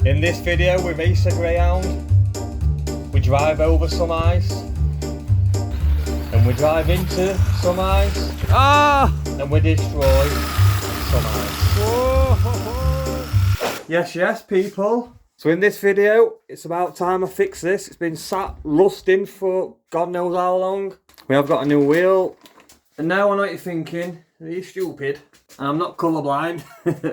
In this video we race a greyhound, we drive over some ice, and we drive into some ice, and we destroy some ice. Whoa. Yes people. So in this video, it's about time I fix this. It's been sat rusting for God knows how long. We have got a new wheel. And now I know what you're thinking, are you stupid? I'm not colourblind.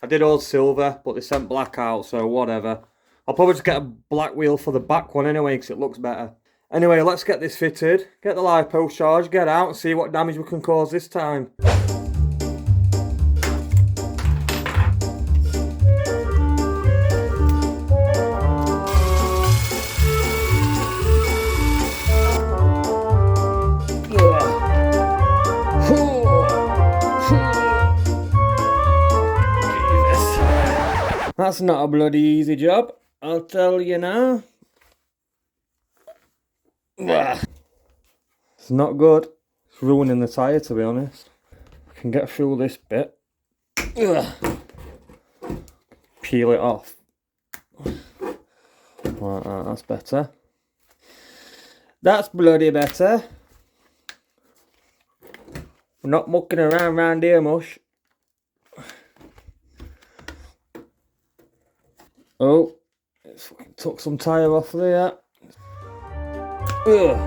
I did old silver, but they sent black out, so whatever. I'll probably just get a black wheel for the back one anyway, because it looks better. Anyway, let's get this fitted, get the lipo charged, get out and see what damage we can cause this time. That's not a bloody easy job, I'll tell you now. It's not good. It's ruining the tyre, to be honest. I can get through this bit. Peel it off. Like that, that's better. That's bloody better. We're not mucking around here much. Oh, it's fucking took some tyre off there. Ugh.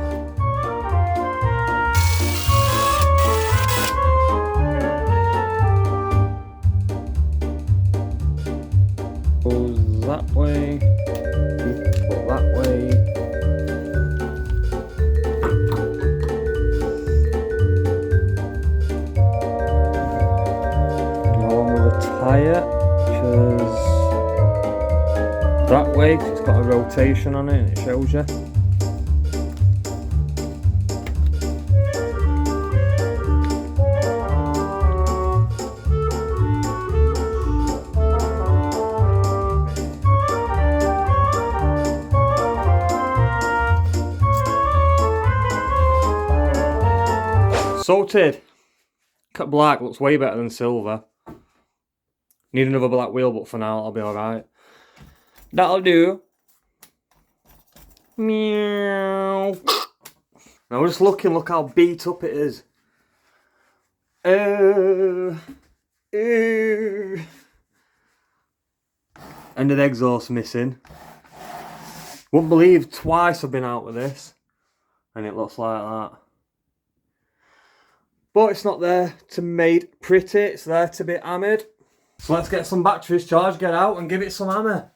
Goes that way, go that way. Go on with the tyre, which is that way, because it's got a rotation on it and it shows you. Sorted. Cut black looks way better than silver. Need another black wheel, but for now I'll be alright. That'll do. Meow. Now just looking, look how beat up it is. End of the exhaust missing. Wouldn't believe twice I've been out with this and it looks like that. But it's not there to made pretty, it's there to be hammered. So let's get some batteries charged, get out and give it some hammer.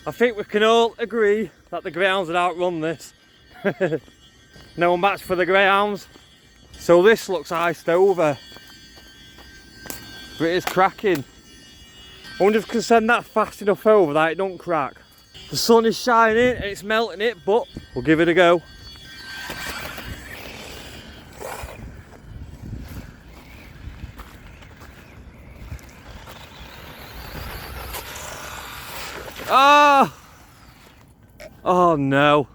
I think we can all agree that the greyhounds had outrun this. No match for the greyhounds. So this looks iced over. But it is cracking. wonder if I can send that fast enough over that it don't crack. The sun is shining and it's melting it, but we'll give it a go. Ah! Oh no.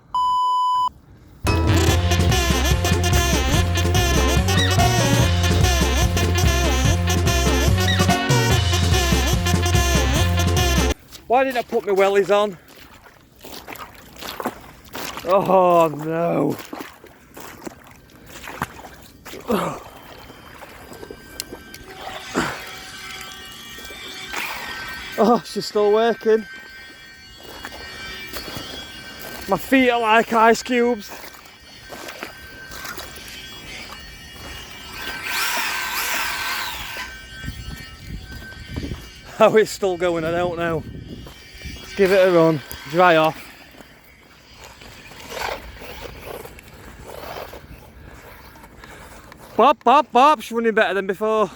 Why didn't I put my wellies on? Oh no. Oh, she's still working. My feet are like ice cubes. How it's still going, I don't know. Let's give it a run, dry off. Bop, bop, bop, she's running better than before.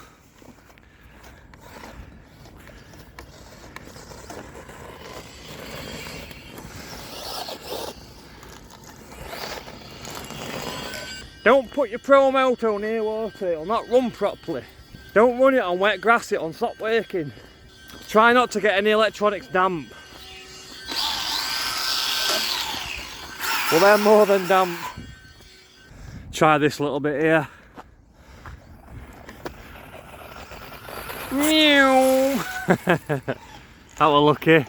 Don't put your Pro Moto near water, it'll not run properly. Don't run it on wet grass, it'll stop working. Try not to get any electronics damp. Well, they're more than damp. Try this little bit here. Meow. That was lucky.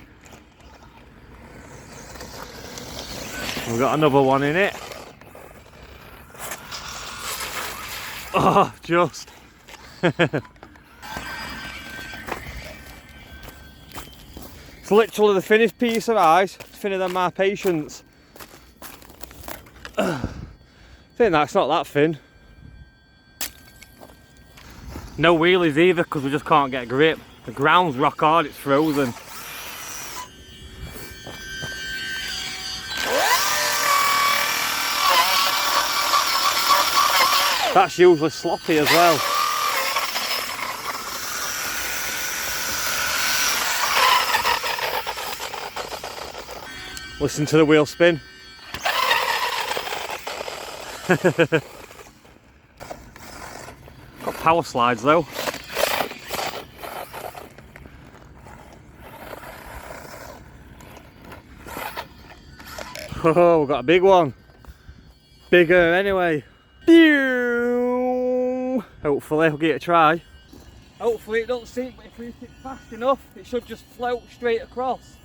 We've got another one in it. Oh, just. It's literally the finished piece of ice. It's thinner than my patience. I think that's not that thin. No wheelies either because we just can't get a grip. The ground's rock hard, it's frozen. That's usually sloppy as well. Listen to the wheel spin. Got power slides though. Oh, we've got a big one. Bigger anyway. Hopefully we'll give it a try. Hopefully it don't sink, but if we hit it fast enough, it should just float straight across.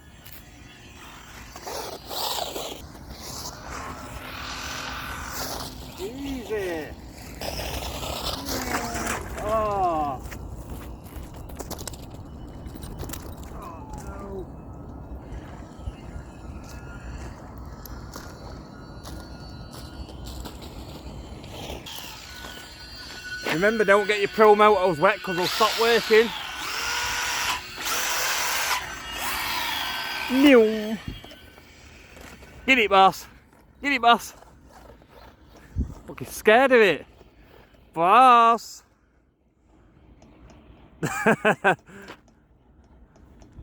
Easy. Oh. Oh no. Remember, don't get your Pro Motos wet because they'll stop working. No. Get it, boss. Get it, boss. Fucking scared of it. Boss.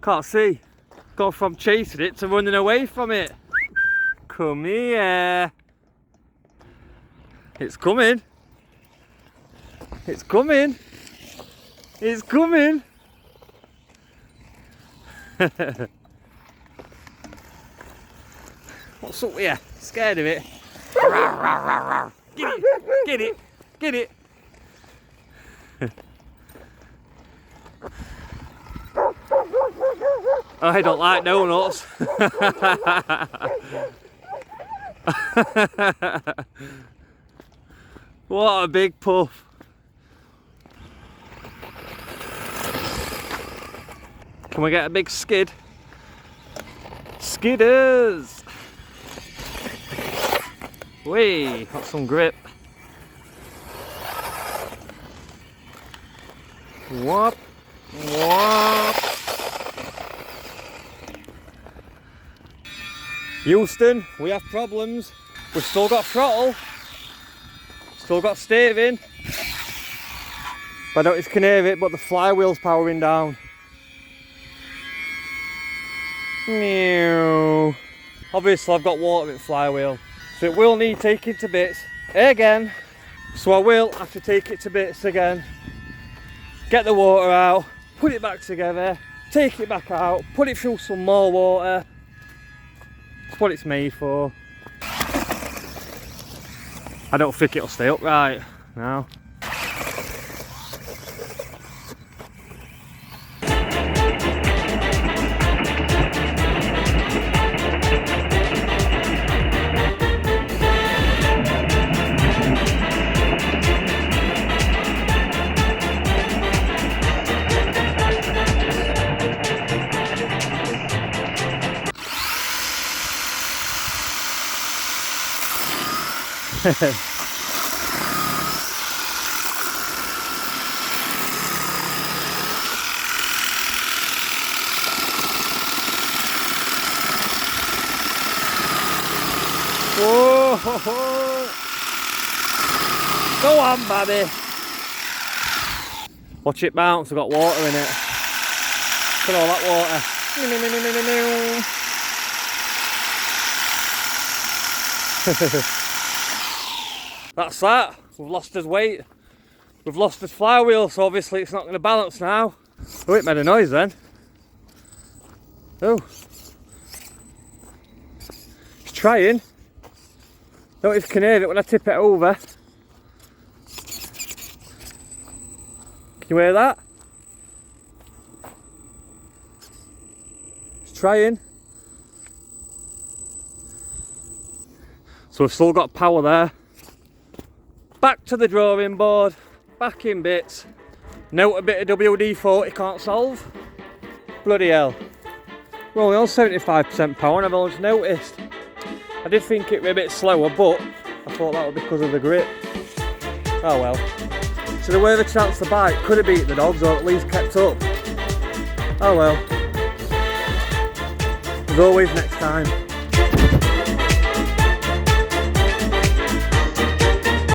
Can't see. Go from chasing it to running away from it. Come here. It's coming. It's coming. It's coming. What's up here? Scared of it? Get it! Get it! Get it! I don't like donuts. What a big puff. Can we get a big skid? Skidders! Whee, got some grip. Whoop, whoop. Houston, we have problems. We've still got throttle. Still got steering. I don't know if you can hear it, but the flywheel's powering down. Meow. Obviously I've got water in the flywheel, so it will need taking to bits again. So I will have to take it to bits again. Get the water out, put it back together, take it back out, put it through some more water. That's what it's made for. I don't think it'll stay upright now. Whoa, ho, ho. Go on, baby. Watch it bounce, I've got water in it. Look at all that water. That's that. We've lost his weight. We've lost his flywheel, so obviously it's not going to balance now. Oh, it made a noise then. Oh. It's trying. Don't know if you can hear it when I tip it over. Can you hear that? It's trying. So we've still got power there. Back to the drawing board, back in bits. Note a bit of WD-40 can't solve. Bloody hell. We're only on 75% power and I've only just noticed. I did think it would be a bit slower, but I thought that was because of the grip. Oh well. So the way the chance the bike could have beat the dogs or at least kept up. Oh well. As always, next time.